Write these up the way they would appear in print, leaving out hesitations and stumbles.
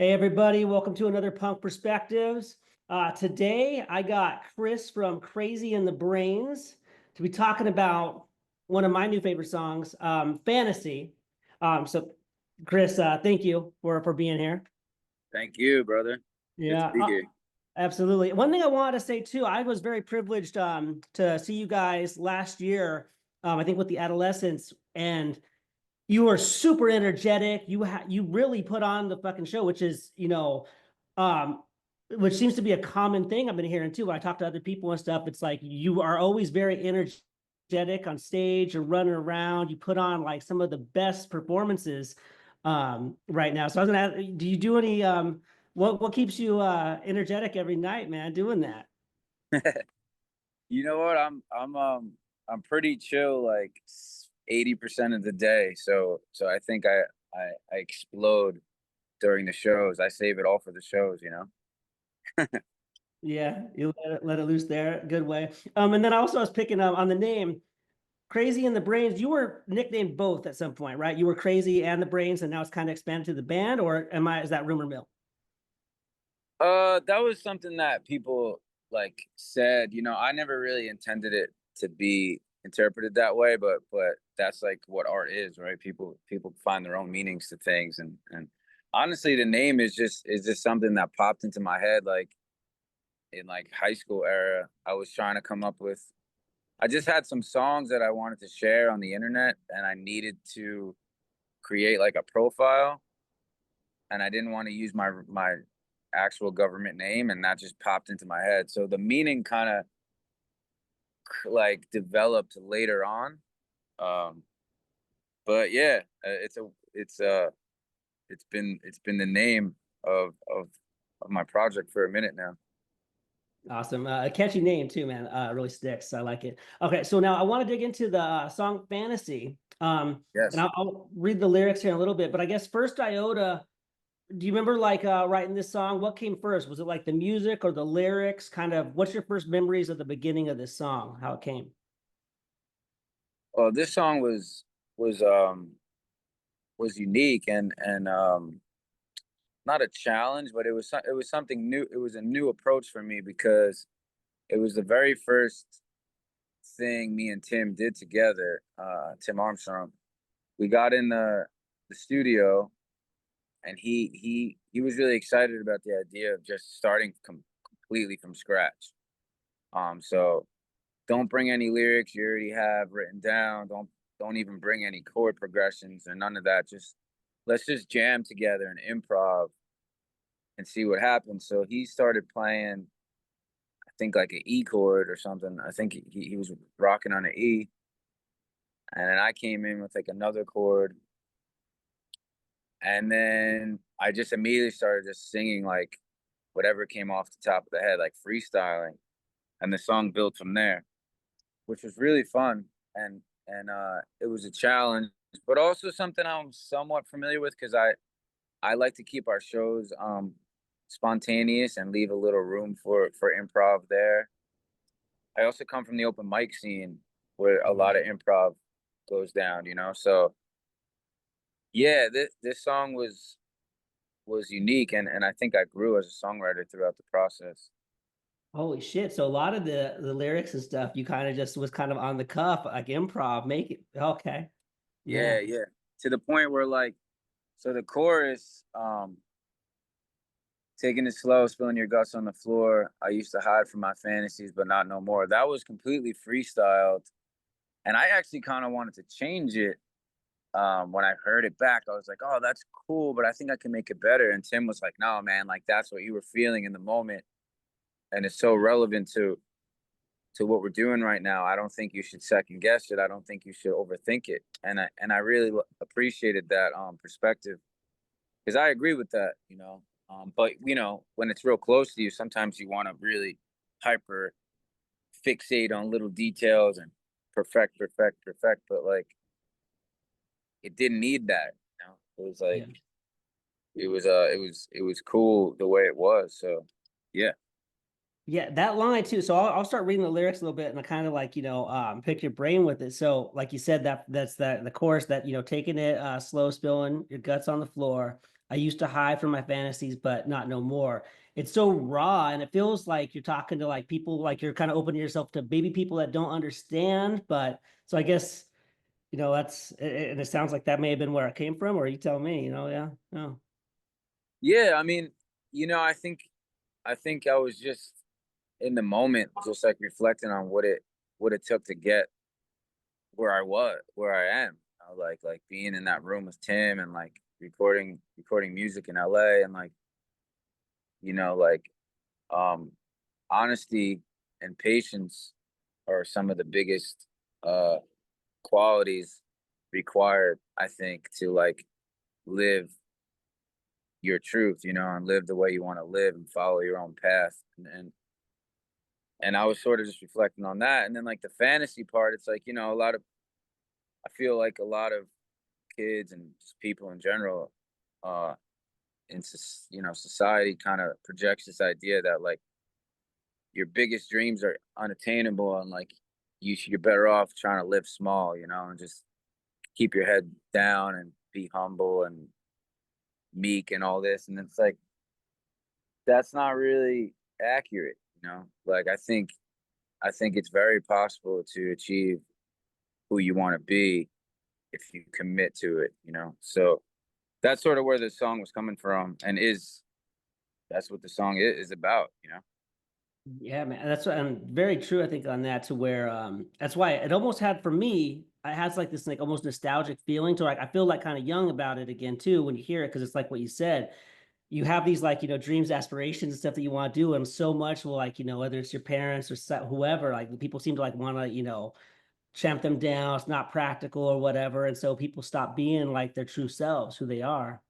Hey everybody, welcome to another Punk Perspectives. Today I got Chris from Crazy in the Brains to be talking about one of my new favorite songs, Fantasy. So Chris, thank you for being here. Thank you, brother. Good to Yeah, be here. absolutely. One thing I wanted to say too, I was very privileged to see you guys last year, I think with the Adolescents, and you were super energetic. You really put on the fucking show, which is, um, which seems to be a common thing I've been hearing too. When I talk to other people and stuff, it's like you are always very energetic on stage or running around. You put on like some of the best performances right now. So I was gonna ask, do you do any what keeps you energetic every night, man, doing that? You know what? I'm pretty chill like 80% of the day. So I think I explode during the shows. I save it all for the shows, you know? Yeah, you let it loose there. Good way. And then also I was picking up on the name Crazy and the Brains. You were nicknamed both at some point, right? You were Crazy and the Brains, and now it's kind of expanded to the band, or is that rumor mill? That was something that people like said, I never really intended it to be interpreted that way, but that's like what art is, right? People find their own meanings to things and honestly the name is just something that popped into my head like in like high school era. I was trying to come up with I just had some songs that I wanted to share on the internet and I needed to create like a profile and I didn't want to use my actual government name and that just popped into my head. So the meaning kind of like developed later on. Um but yeah, it's been the name of my project for a minute now. Awesome. A catchy name too, man. It really sticks. I like it. Okay, so now I want to dig into the song Fantasy. And Yes. I'll read the lyrics here in a little bit, but I guess First Iota, do you remember like writing this song? What came first? Was it like the music or the lyrics? Kind of what's your first memories of the beginning of this song, how it came? Well, this song was unique and not a challenge, but it was something new. It was a new approach for me because it was the very first thing me and Tim did together. Tim Armstrong. We got in the studio, and he was really excited about the idea of just starting completely from scratch. So don't bring any lyrics you already have written down. Don't even bring any chord progressions or none of that. Just let's just jam together and improv and see what happens. So he started playing, I think like an E chord or something. I think he was rocking on an E, and then I came in with like another chord, and then I just immediately started just singing like whatever came off the top of the head, like freestyling, and the song built from there, which was really fun and it was a challenge, but also something I'm somewhat familiar with because I like to keep our shows spontaneous and leave a little room for improv there. I also come from the open mic scene where a lot of improv goes down, So yeah, this song was unique and I think I grew as a songwriter throughout the process. Holy shit. So a lot of the lyrics and stuff you kind of just was kind of on the cuff, like improv, make it okay. Yeah. Yeah, yeah. To the point where like so the chorus, taking it slow, spilling your guts on the floor. I used to hide from my fantasies, but not no more. That was completely freestyled. And I actually kind of wanted to change it. When I heard it back, I was like, oh, that's cool, but I think I can make it better. And Tim was like, no, man, like that's what you were feeling in the moment. And it's so relevant to what we're doing right now. I don't think you should second guess it. I don't think you should overthink it. And I really appreciated that perspective because I agree with that, But when it's real close to you, sometimes you want to really hyper fixate on little details and perfect, perfect, perfect. But like, it didn't need that. It was Yeah. like it was cool the way it was. So yeah, Yeah, that line too. So I'll start reading the lyrics a little bit and I kind of like, pick your brain with it. So like you said, that's the chorus that, taking it slow, spilling your guts on the floor. I used to hide from my fantasies, but not no more. It's so raw, and it feels like you're talking to like people, like you're kind of opening yourself to maybe people that don't understand. But so I guess, that's and it sounds like that may have been where it came from, or you tell me, yeah, no. Yeah, I mean, I think I was just in the moment, just like reflecting on what it took to get where I am. Like being in that room with Tim and like recording music in LA and like, you know, like um honesty and patience are some of the biggest uh qualities required, I think, to like live your truth, and live the way you want to live and follow your own path. And I was sort of just reflecting on that. And then like the fantasy part, it's like, I feel like a lot of kids and just people in general, uh, society kind of projects this idea that like your biggest dreams are unattainable and like you're better off trying to live small, and just keep your head down and be humble and meek and all this. And it's like that's not really accurate, Like I think it's very possible to achieve who you want to be if you commit to it. So that's sort of where the song was coming from, and that's what the song is about. Yeah, man, that's what, and very true. I think on that to where that's why it almost had for me. It has like this like almost nostalgic feeling to like I feel like kind of young about it again too when you hear it because it's like what you said. You have these like dreams, aspirations, and stuff that you want to do, and so much will like whether it's your parents or whoever like people seem to like want to champ them down. It's not practical or whatever, and so people stop being like their true selves, who they are.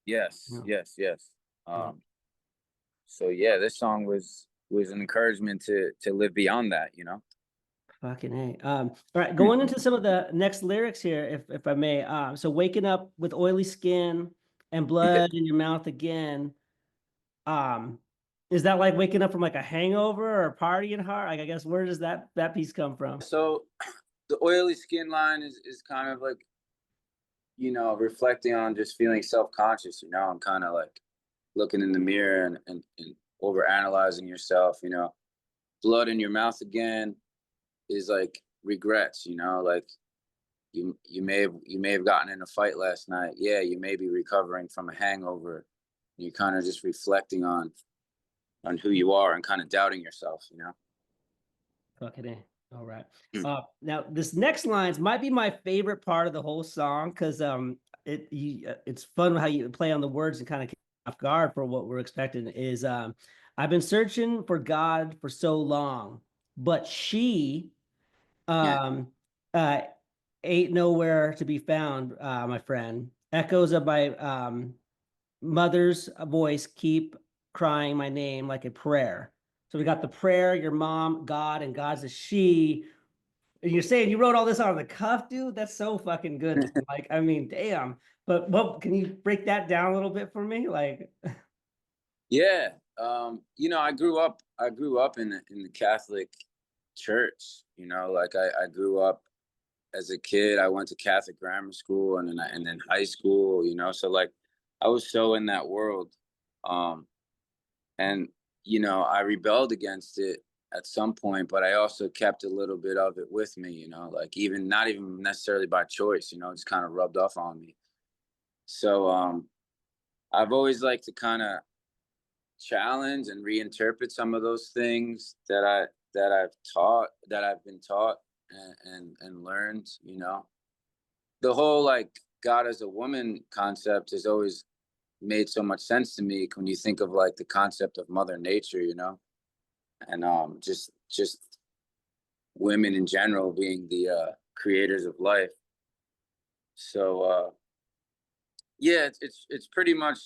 Yes, Yeah, yes, yes. yeah. So yeah, this song was an encouragement to live beyond that. Fucking A. All right, going into some of the next lyrics here, if I may. So waking up with oily skin and Yeah. blood in your mouth again. Um, is that like waking up from like a hangover or partying hard? Like, I guess where does that piece come from? So the oily skin line is kind of like, reflecting on just feeling self-conscious, and kind of like looking in the mirror and over analyzing yourself. Blood in your mouth again is like regrets, like you may have gotten in a fight last night. Yeah, you may be recovering from a hangover. You're kind of just reflecting on who you are and kind of doubting yourself. Fucking A. All right. Mm. Now this next lines might be my favorite part of the whole song because it's fun how you play on the words and kind of off guard for what we're expecting. Is I've been searching for God for so long, but she Yeah. um uh ain't nowhere to be found, my friend. Echoes of my mother's voice keep crying my name like a prayer. So we got the prayer, your mom, God, and God's a she. And you're saying you wrote all this on the cuff, dude? That's so fucking good, man. Like, I mean, damn. But what can you break that down a little bit for me? Like, Yeah. I grew up in the Catholic church. Like I grew up as a kid. I went to Catholic grammar school and then high school. So like I was so in that world. Um, and I rebelled against it at some point, but I also kept a little bit of it with me. Like even not even necessarily by choice. It's kind of rubbed off on me. So I've always liked to kind of challenge and reinterpret some of those things that I've been taught and learned. The whole like God as a woman concept has always made so much sense to me when you think of like the concept of Mother Nature, and just women in general being the creators of life. So yeah, it's pretty much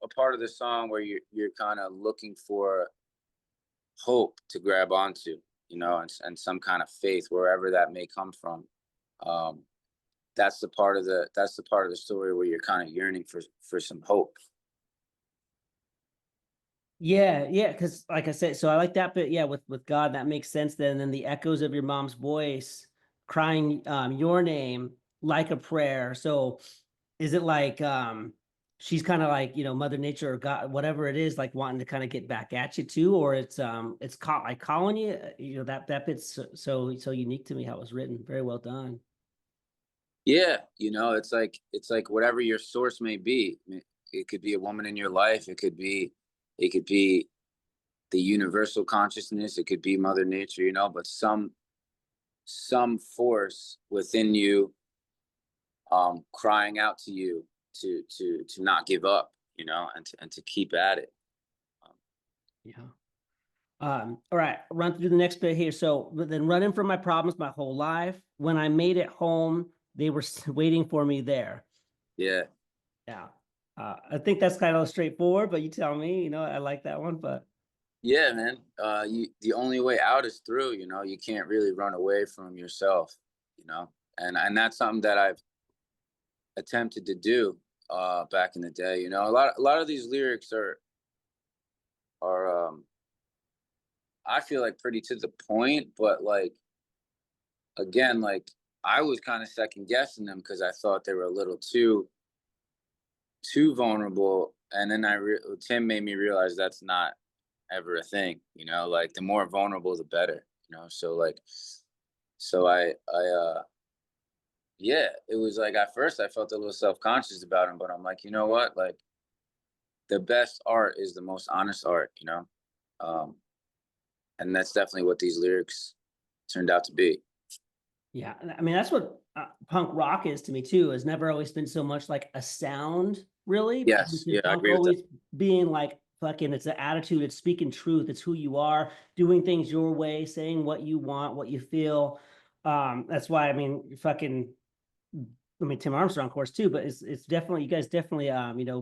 a part of the song where you're kind of looking for hope to grab onto, and some kind of faith wherever that may come from. Um, that's the part of the story where you're kind of yearning for some hope. yeah, yeah, because like I said, so I like that bit. Yeah, with God, that makes sense. Then the echoes of your mom's voice crying your name like a prayer. So is it like she's kind of like, Mother Nature or God, whatever it is, like wanting to kind of get back at you too, or it's caught like calling you, that bit's so unique to me how it was written. Very well done. Yeah, it's like whatever your source may be. I mean, it could be a woman in your life. It could be the universal consciousness. It could be Mother Nature, but some force within you, crying out to you to not give up, and to keep at it. Um, Yeah. All right, run through the next bit here. So then running from my problems my whole life. When I made it home, they were waiting for me there. yeah. Yeah. I think that's kind of straightforward, but you tell me, I like that one, but Yeah, man. The only way out is through, you can't really run away from yourself, and that's something that I've attempted to do back in the day. A lot of these lyrics are I feel like pretty to the point, but like again, like I was kind of second guessing them because I thought they were a little too vulnerable, and then Tim made me realize that's not ever a thing. Like the more vulnerable the better. So like so I yeah, it was like at first I felt a little self-conscious about him, but I'm like, you know what, like the best art is the most honest art. um and that's definitely what these lyrics turned out to be. yeah, I mean that's what punk rock is to me too. Has never always been so much like a sound, really, Yes, versus yeah, I punk agree with that. always being like fucking. It's an attitude. It's speaking truth. It's who you are, doing things your way, saying what you want, what you feel. That's why I mean, fucking. I mean, Tim Armstrong, of course, too. But it's definitely you guys definitely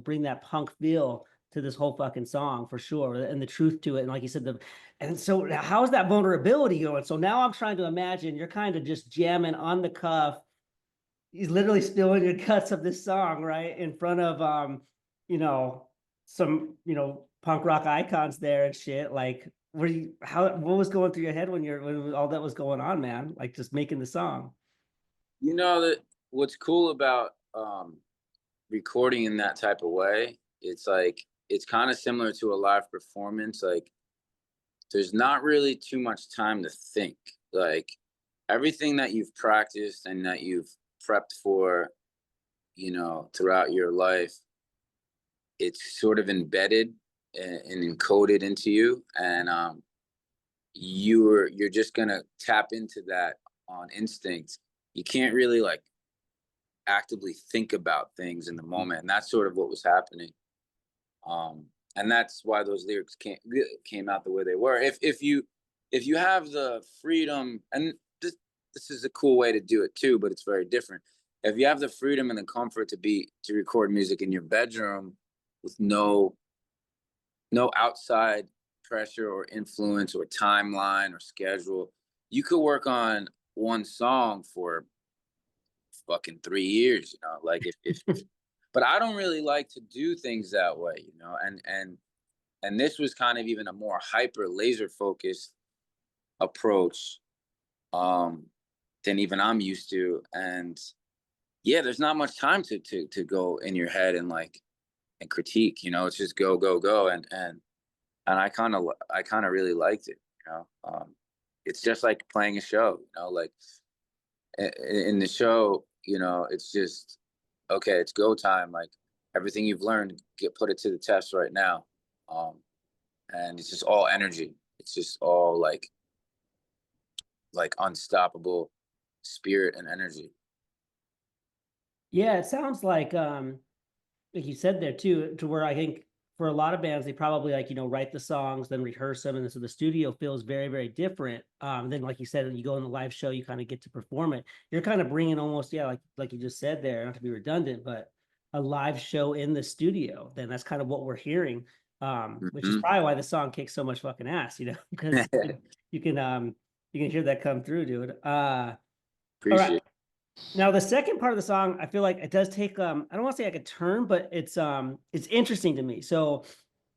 bring that punk feel to this whole fucking song for sure, and the truth to it. And like you said, and so how's that vulnerability going? So now I'm trying to imagine you're kind of just jamming on the cuff. He's literally spilling your guts of this song, right? In front of you know, some, punk rock icons there and shit. Like, what was going through your head when all that was going on, man? Like just making the song. That what's cool about recording in that type of way, it's like it's kind of similar to a live performance. Like there's not really too much time to think. Like everything that you've practiced and that you've prepped for, throughout your life, it's sort of embedded and encoded into you, and you're just gonna tap into that on instinct. You can't really like actively think about things in the moment, and that's sort of what was happening. And that's why those lyrics came out the way they were. If you have the freedom, and this is a cool way to do it too, but it's very different. If you have the freedom and the comfort to record music in your bedroom with no outside pressure or influence or timeline or schedule, you could work on one song for fucking 3 years, like if but I don't really like to do things that way, and this was kind of even a more hyper laser focused approach um than even I'm used to. And yeah, there's not much time to go in your head and like and critique, it's just go go go. And I kind of really liked it. It's just like playing a show, like in the show, it's just okay, it's go time. Like everything you've learned, put it to the test right now. Um, and it's just all energy. It's just all like unstoppable spirit and energy. Yeah, it sounds like you said there too, to where I think for a lot of bands, they probably like, write the songs, then rehearse them. And so the studio feels very, very different. Then like you said, when you go in the live show, you kind of get to perform it. You're kind of bringing almost, yeah, like you just said there, not to be redundant, but a live show in the studio. Then that's kind of what we're hearing. Which is Hmm. probably why the song kicks so much fucking ass, because you can you can hear that come through, dude. All right. Appreciate Now the second part of the song, I feel like it does take I don't want to say like a turn, but it's interesting to me. So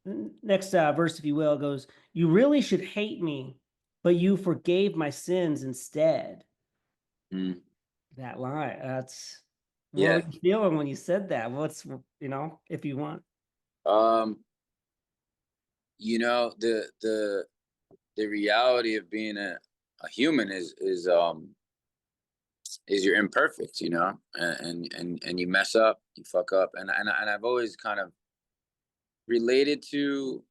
next verse, if you will, goes, "You really should hate me, but you forgave my sins instead." it. That line, that's What were Yeah. you feeling when you said that? What's, if you want? Um, the reality of being a human is you're imperfect, and you mess up, you fuck up. And I've always kind of related to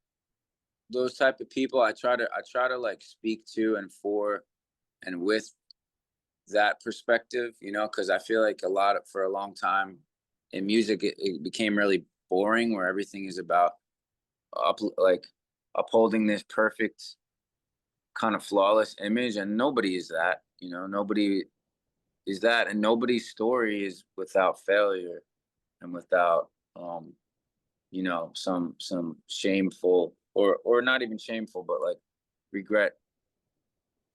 those type of people. I try to like speak to and for and with that perspective, because I feel like for a long time in music, it became really boring, where everything is about like upholding this perfect kind of flawless image, and nobody is that. Nobody is that, and nobody's story is without failure and without some shameful, or not even shameful, but like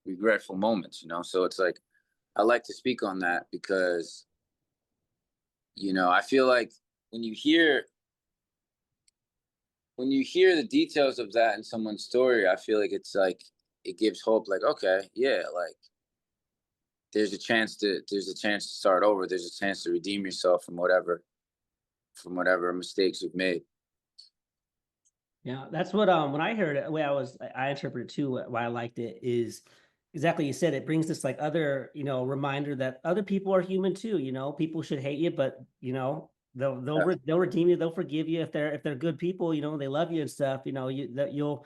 regretful moments. So it's like I like to speak on that, because I feel like when you hear the details of that in someone's story, I feel like it gives hope. Like, okay, yeah, like there's a chance to start over. There's a chance to redeem yourself from whatever mistakes you've made. Yeah, that's what when I heard it, the way I interpret it too, why I liked it is exactly you said. It brings this like other, reminder that other people are human too. People should hate you, but they'll redeem you, they'll forgive you if they're good people, they love you and stuff, you'll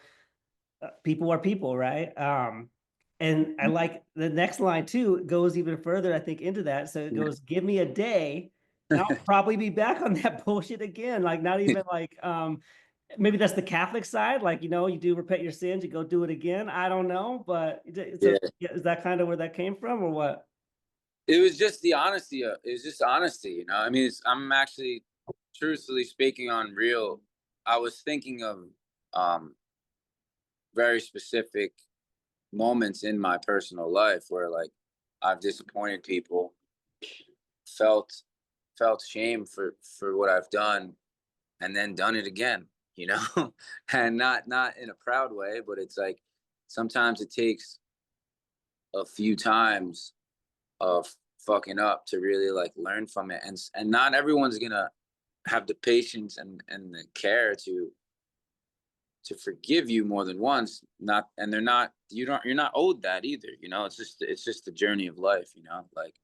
people are people, right? And I like the next line too, it goes even further, I think, into that. So it goes, give me a day, and I'll probably be back on that bullshit again. Like, not even like, maybe that's the Catholic side. Like, you do repent your sins, you go do it again. I don't know, but so Yeah. is that kind of where that came from, or what? It was just the honesty. It was just honesty. I mean, I'm actually, truthfully speaking, on real. I was thinking of um, very specific moments in my personal life where, like, I've disappointed people, felt felt shame for what I've done, and then done it again. You know, and not in a proud way, but it's like sometimes it takes a few times of fucking up to really like learn from it, and not everyone's gonna have the patience and the care to forgive you more than once. Not and they're not you're not owed that either. It's just the journey of life. Like,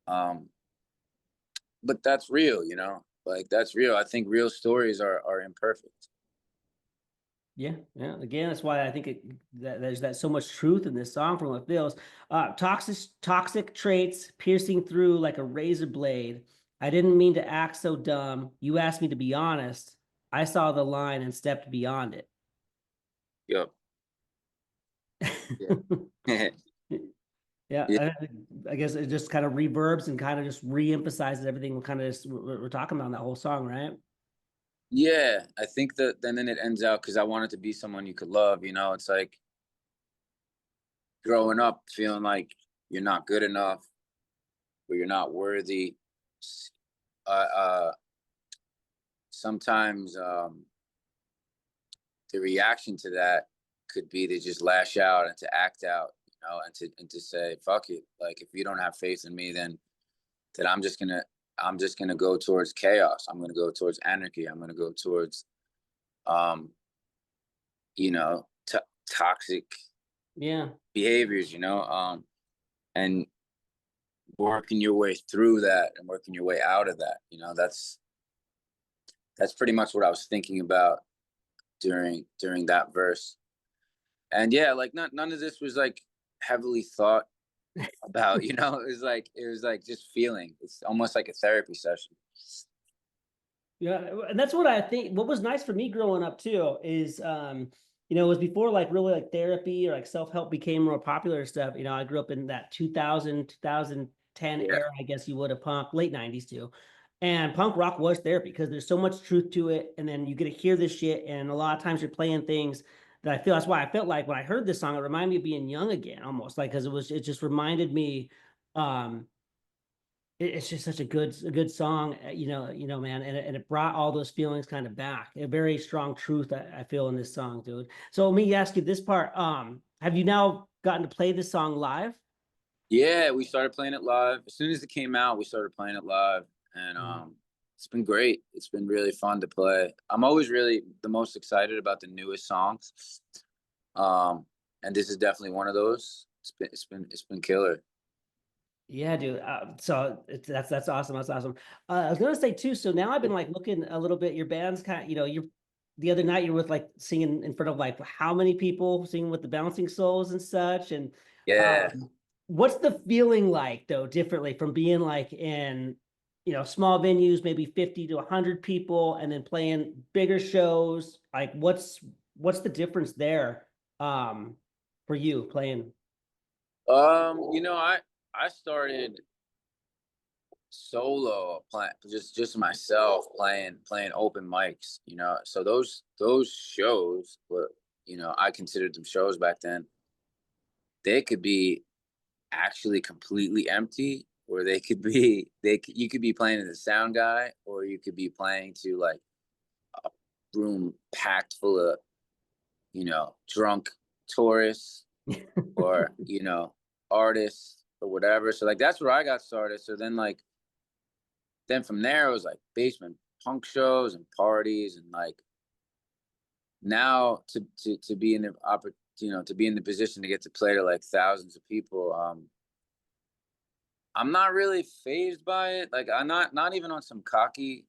um but that's real. Like, that's real. I think real stories are imperfect. Yeah, yeah. Again, that's why I think that there's that so much truth in this song from what it feels. Toxic traits piercing through like a razor blade. I didn't mean to act so dumb. You asked me to be honest. I saw the line and stepped beyond it. Yep. Yeah. Yeah. Yeah, I guess it just kind of reverbs and kind of just re-emphasizes everything we're kind of just we're talking about in that whole song, right? Yeah, I think that then it ends out, because I wanted to be someone you could love. It's like growing up feeling like you're not good enough, or you're not worthy. Sometimes the reaction to that could be to just lash out and to act out, and to say fuck it. Like, if you don't have faith in me, then I'm just gonna go towards chaos. I'm gonna go towards anarchy. I'm gonna go towards um toxic Yeah. behaviors. And working your way through that and working your way out of that. That's pretty much what I was thinking about during that verse. And yeah, like, none of this was like heavily thought about. It was like just feeling. It's almost like a therapy session. Yeah, and that's what I think. What was nice for me growing up too is, it was before like really like therapy or like self-help became more popular and stuff. I grew up in that 2010 Yeah. era, I guess you would have punk, late 90s too. And punk rock was therapy because there's so much truth to it. And then you get to hear this shit, and a lot of times you're playing things that I feel that's why I felt like when I heard this song, it reminded me of being young again, almost like because it just reminded me um it's just such a good song, man, and it brought all those feelings kind of back. A very strong truth I feel in this song, dude. So let me ask you this part. Have you now gotten to play this song live? Yeah, we started playing it live. As soon as it came out, we started playing it live. and Mhm. it's been great. It's been really fun to play. I'm always really the most excited about the newest songs, um, and this is definitely one of those. It's been killer. Yeah, dude. So that's awesome. That's awesome. I was gonna say too. So now I've been like looking a little bit. Your band's kind of, you're the other night you were with like singing in front of like how many people singing with the Bouncing Souls and such. And Yeah. um, what's the feeling like though, differently from being like in small venues, maybe 50 to 100 people, and then playing bigger shows? Like what's the difference there for you playing? I started solo playing, just myself playing open mics. So those shows were, I considered them shows back then. They could be actually completely empty, or they could be you could be playing as a sound guy, or you could be playing to like a room packed full of drunk tourists, or artists or whatever. So like that's where I got started. So then from there it was like basement punk shows and parties, and like now to be in the to be in the position to get to play to like thousands of people. I'm not really phased by it. Like I'm not even on some cocky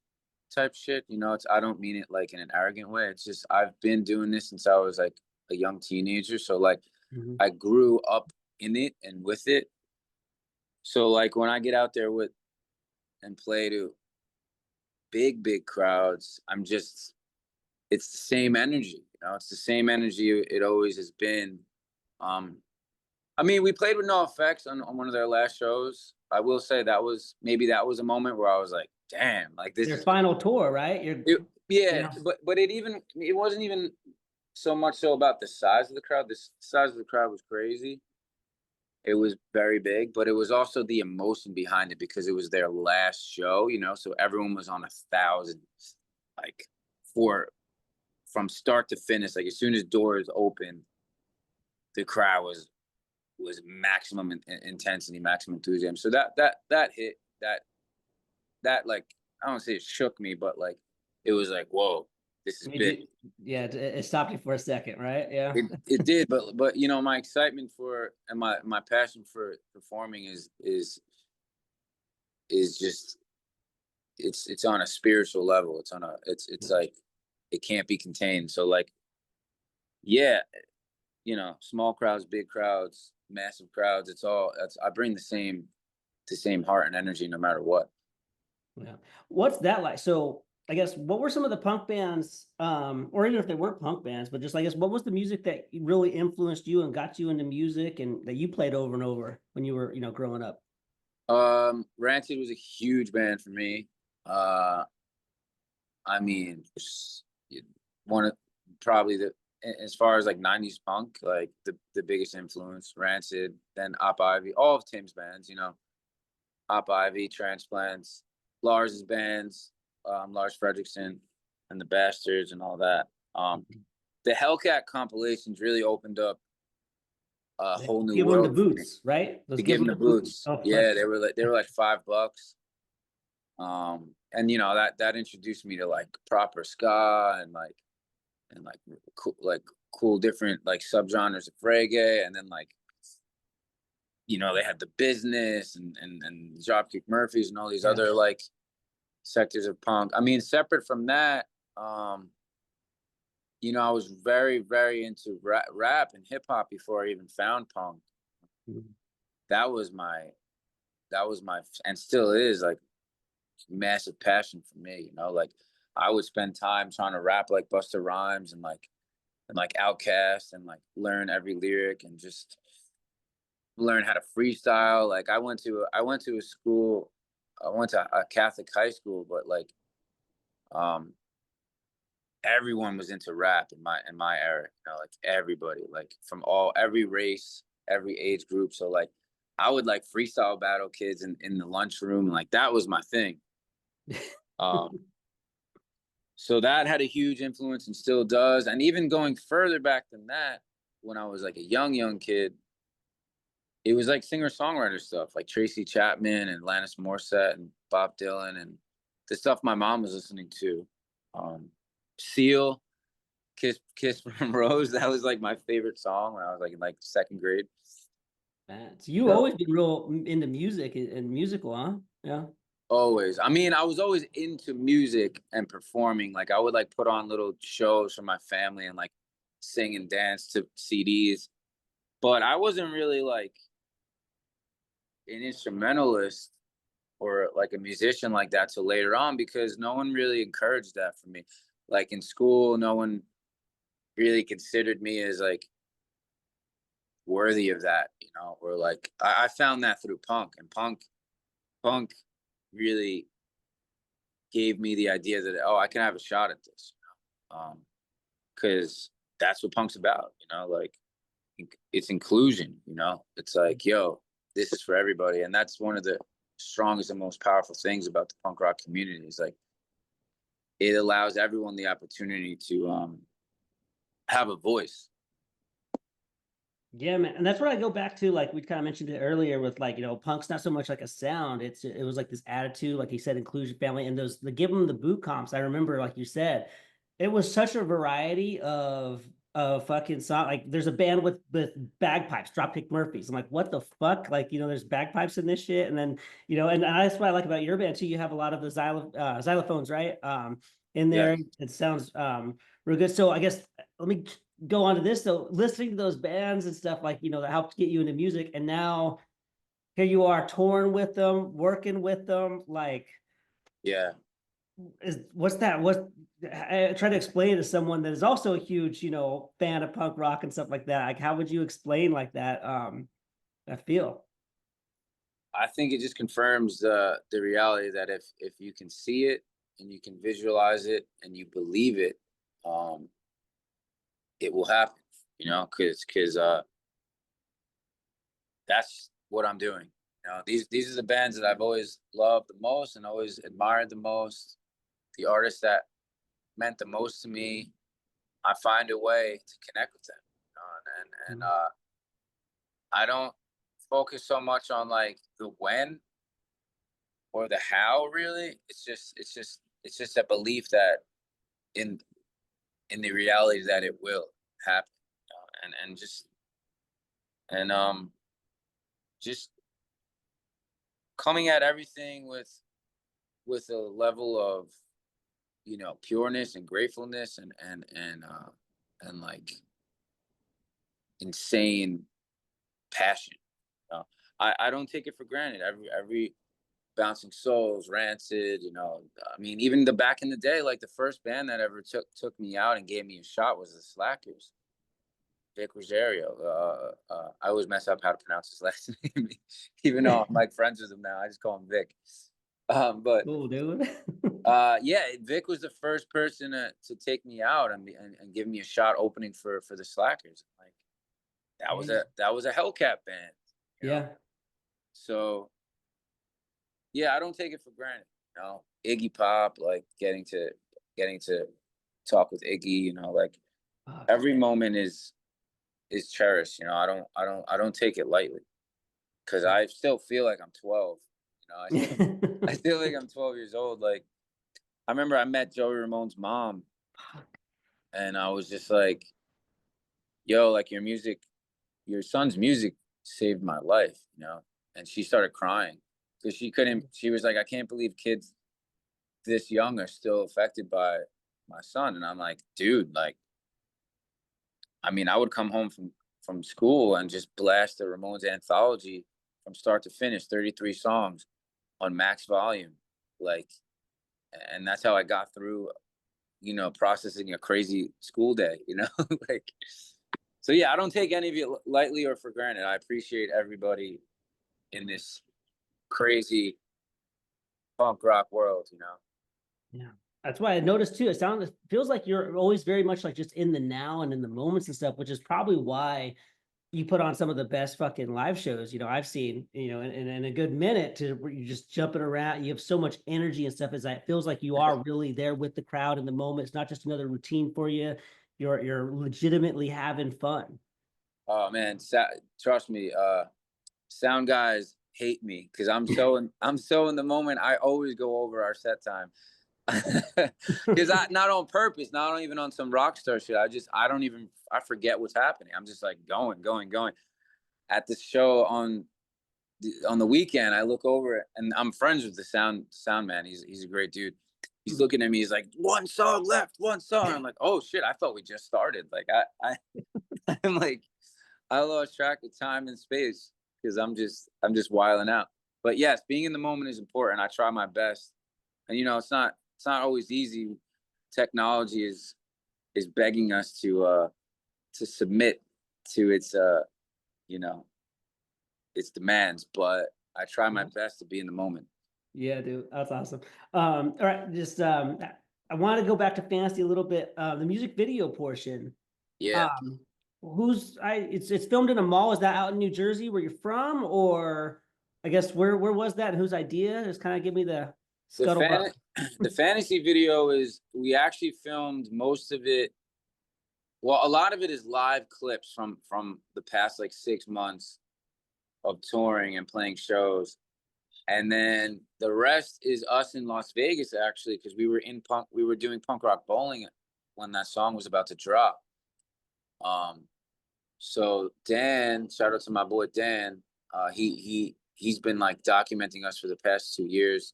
type shit. I don't mean it like in an arrogant way. It's just I've been doing this since I was like a young teenager. So like Mhm. I grew up in it and with it. So like when I get out there with and play to big crowds, it's the same energy. It's the same energy it always has been. Um I mean, we played with No Effects on one of their last shows. I will say that was a moment where I was like, damn, like this Their is final tour, right? it, yeah, Yeah. but it wasn't even so much so about the size of the crowd. The size of the crowd was crazy. It was very big, but it was also the emotion behind it because it was their last show, so everyone was on 1,000, like for from start to finish. Like as soon as doors opened, the crowd was maximum intensity, maximum enthusiasm. So that hit that like I don't say it shook me, but like it was like, whoa, this is Made big. you, yeah, it stopped you for a second, right? Yeah. It did, but my excitement for and my passion for performing is just it's on a spiritual level. It's like it can't be contained. So like yeah, small crowds, big crowds, massive crowds. I bring the same heart and energy no matter what. Yeah. What's that like? So I guess what were some of the punk bands, or even if they weren't punk bands, but just I guess what was the music that really influenced you and got you into music and that you played over and over when you were, growing up? Rancid was a huge band for me. Uh, I mean, one of probably as far as like '90s punk, like the biggest influence, Rancid, then Op Ivy, all of Tim's bands, Op Ivy, Transplants, Lars's bands, Lars Fredrickson, and the Bastards, and all that. The Hellcat compilations really opened up a whole new Give them the world for me. boots, right? Let's To give give them them the the boots. boots, Oh, yeah, they were like $5. And that introduced me to like proper ska and cool different like subgenres of reggae, and then like they had the Business and Dropkick Murphys and all these yeah. other like sectors of punk. I mean, separate from that, um, I was very very into rap and hip hop before I even found punk. Mhm. That was my and still is like massive passion for me. Like I would spend time trying to rap like Busta Rhymes and like Outkast, and like learn every lyric and just learn how to freestyle. Like I went to a school, I went to a Catholic high school, but like um everyone was into rap in my era. Like everybody, like from every race, every age group. So like I would like freestyle battle kids in the lunchroom, and like that was my thing. Um, So that had a huge influence and still does. And even going further back than that, when I was like a young kid, it was like singer-songwriter stuff, like Tracy Chapman and Alanis Morissette and Bob Dylan and the stuff my mom was listening to. Seal, Kiss from Rose. That was like my favorite song when I was like in like second grade. Man, so you So always been real into music and musical, huh? Yeah. always. I mean, I was always into music and performing. Like I would like put on little shows for my family and like sing and dance to CDs. But I wasn't really like an instrumentalist or like a musician like that till later on because no one really encouraged that for me. Like in school, no one really considered me as like worthy of that, you know, or like I found that through punk, and punk really gave me the idea that, oh, I can have a shot at this, you know? Because that's what punk's about, you know, like it's inclusion, you know, it's like, yo, this is for everybody. And that's one of the strongest and most powerful things about the punk rock community is like it allows everyone the opportunity to have a voice. Yeah, man. And that's what I go back to, like we kind of mentioned it earlier with like, punk's not so much like a sound. It was like this attitude, like you said, inclusion, family, and those the give them the boot comps. I remember, like you said, it was such a variety of fucking song. Like there's a band with bagpipes, Dropkick Murphys. I'm like, what the fuck? Like, there's bagpipes in this shit. And then, and that's what I like about your band too. You have a lot of the xylophones, right? In Yeah. there. It sounds real good. So I guess let me go on to this though, listening to those bands and stuff like, that helped get you into music. And now here you are touring with them, working with them. Like, Yeah. what's that? What I try to explain to someone that is also a huge, fan of punk rock and stuff like that. Like, how would you explain like that? That feel. I think it just confirms the reality that if you can see it and you can visualize it and you believe it, it will happen. You know, because that's what I'm doing. You know, these are the bands that I've always loved the most and always admired the most. The artists that meant the most to me. I find a way to connect with them. You know, and I don't focus so much on like the when or the how really. It's just a belief that in in the reality that it will happen. You know, and just coming at everything with a level of pureness and gratefulness and like insane passion. You know? I don't take it for granted. Every Bouncing Souls, Rancid, I mean, even the back in the day, like the first band that ever took me out and gave me a shot was the Slackers. Vic Rosario. I always mess up how to pronounce his last name, even though I'm like friends with him now. I just call him Vic. But Cool, dude. yeah, Vic was the first person to take me out and give me a shot opening for the Slackers. Like that was a Hellcat band, you know. Yeah. So yeah, I don't take it for granted. Iggy Pop, like getting to talk with Iggy, like every moment is cherished. I don't take it lightly because I still feel like I'm 12. I feel like I'm 12 years old. Like I remember I met Joey Ramone's mom, and I was just like, "Yo, like your son's music saved my life," And she started crying because she couldn't. She was like, "I can't believe kids this young are still affected by my son," and I'm like, "Dude, like, I mean, I would come home from school and just blast the Ramones anthology from start to finish, 33 songs on max volume, like, and that's how I got through, processing a crazy school day, like, so yeah, I don't take any of it lightly or for granted. I appreciate everybody in this crazy punk rock world. Yeah. That's why I noticed too. It feels like you're always very much like just in the now and in the moments and stuff, which is probably why you put on some of the best fucking live shows, I've seen, in a good minute to where you're just jumping around. You have so much energy and stuff. It feels like you are really there with the crowd in the moment. It's not just another routine for you. You're legitimately having fun. Oh man, trust me. sound guys hate me because I'm so in the moment. I always go over our set time. Because I not on purpose, not even on some rock star shit. I forget what's happening. I'm just like going. At the show on the weekend, I look over and I'm friends with the sound man. He's a great dude. He's looking at me. He's like, one song left, one song. I'm like, oh shit, I thought we just started. Like I'm like, I lost track of time and space because I'm just wiling out. But yes, being in the moment is important. I try my best, and it's not always easy. Technology is begging us to submit to you know its demands, but I try my best to be in the moment. Yeah, dude, that's awesome. All right, just I want to go back to fantasy a little bit. The music video portion. Yeah. Um, it's filmed in a mall. Is that out in New Jersey where you're from, or I guess where was that and whose idea? Just kind of give me the The scuttlebutt. the fantasy video is we actually filmed most of it. Well, a lot of it is live clips from the past like 6 months of touring and playing shows. And then the rest is us in Las Vegas actually, because we were doing punk rock bowling when that song was about to drop. Um so Dan, shout out to my boy Dan. He's been like documenting us for the past 2 years.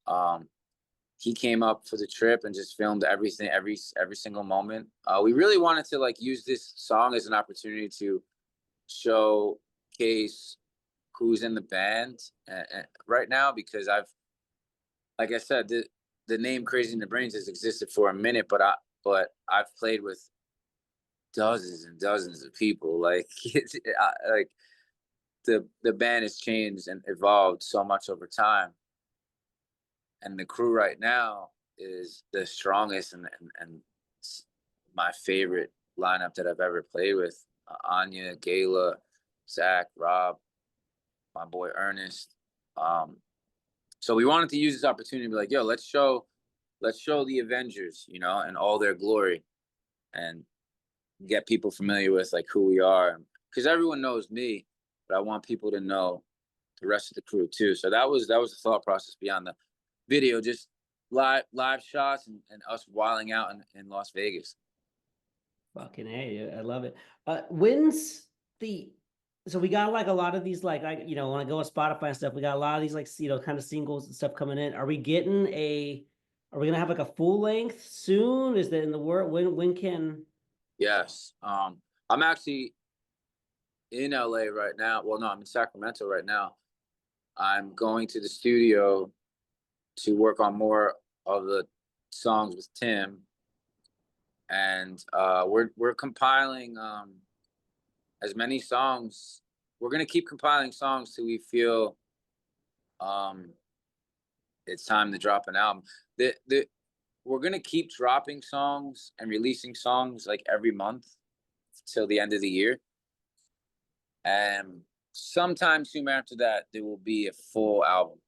Um he came up for the trip and just filmed everything, every single moment. We really wanted to like use this song as an opportunity to showcase who's in the band right now, because like I said, the name Crazy in the Brains has existed for a minute, but I've played with dozens and dozens of people. Like like the band has changed and evolved so much over time, and the crew right now is the strongest and my favorite lineup that I've ever played with. Anya, Gayla, Zach, Rob, my boy Ernest. Um, so we wanted to use this opportunity to be like, yo, let's show the Avengers, in all their glory, and get people familiar with like who we are, because everyone knows me, but I want people to know the rest of the crew too. So that was the thought process behind the video, just live shots and us wilding out in Las Vegas. Fucking A, I love it. When's the so we got like a lot of these like when I go on Spotify and stuff, we got a lot of these like kind of singles and stuff coming in. Are we gonna have like a full length soon? Is that in the work? When can Yes. I'm actually in LA right now. Well, no, I'm in Sacramento right now. I'm going to the studio to work on more of the songs with Tim, and we're compiling as many songs. We're gonna keep compiling songs till we feel um it's time to drop an album. We're gonna keep dropping songs and releasing songs like every month till the end of the year, and sometime soon after that there will be a full album.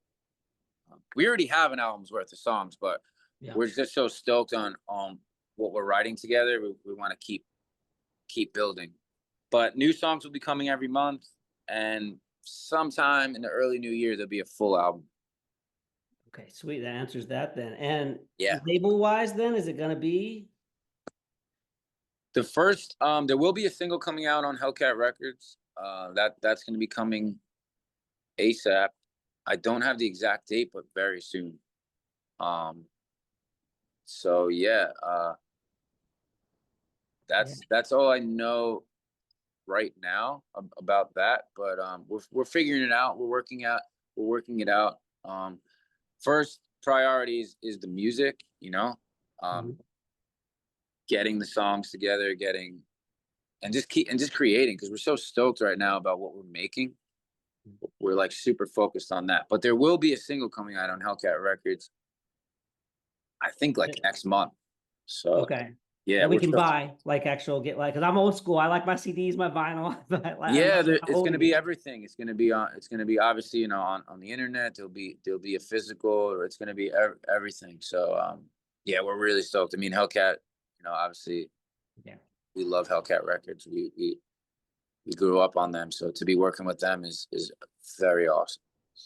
We already have an album's worth of songs, but yeah. we're just so stoked on what we're writing together. We want to keep building. But new songs will be coming every month, and sometime in the early new year there'll be a full album. Okay, sweet. That answers that then. And Yeah. label wise, then is it gonna be? The first, there will be a single coming out on Hellcat Records. That's going to be coming ASAP. I don't have the exact date, but very soon. Um, so yeah, that's all I know right now about that. But we're figuring it out. We're working it out. First priorities is the music, Mhm. getting the songs together, just creating, because we're so stoked right now about what we're making. We're like super focused on that. But there will be a single coming out on Hellcat Records, I think like next month. So Okay. yeah, That we we're can so, buy, like actual get like, because I'm old school. I like my CDs, my vinyl. I yeah, love it's holding gonna be it. everything. It's gonna be obviously, on the internet. There'll be a physical, or it's gonna be everything. So yeah, we're really stoked. I mean, Hellcat, obviously Yeah. we love Hellcat Records. We we grew up on them. So to be working with them is very awesome.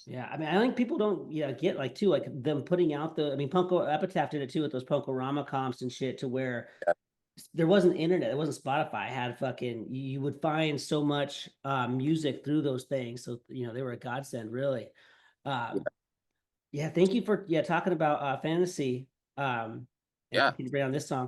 Yeah, I mean, I think people don't, get like too, like them putting out I mean, Punko Epitaph did it too with those Punkorama comps and shit to where Yeah. there wasn't internet, it wasn't Spotify. It had fucking, you would find so much music through those things. So, they were a godsend, really. Yeah. Yeah, thank you for talking about fantasy. And Yeah. you can bring on this song.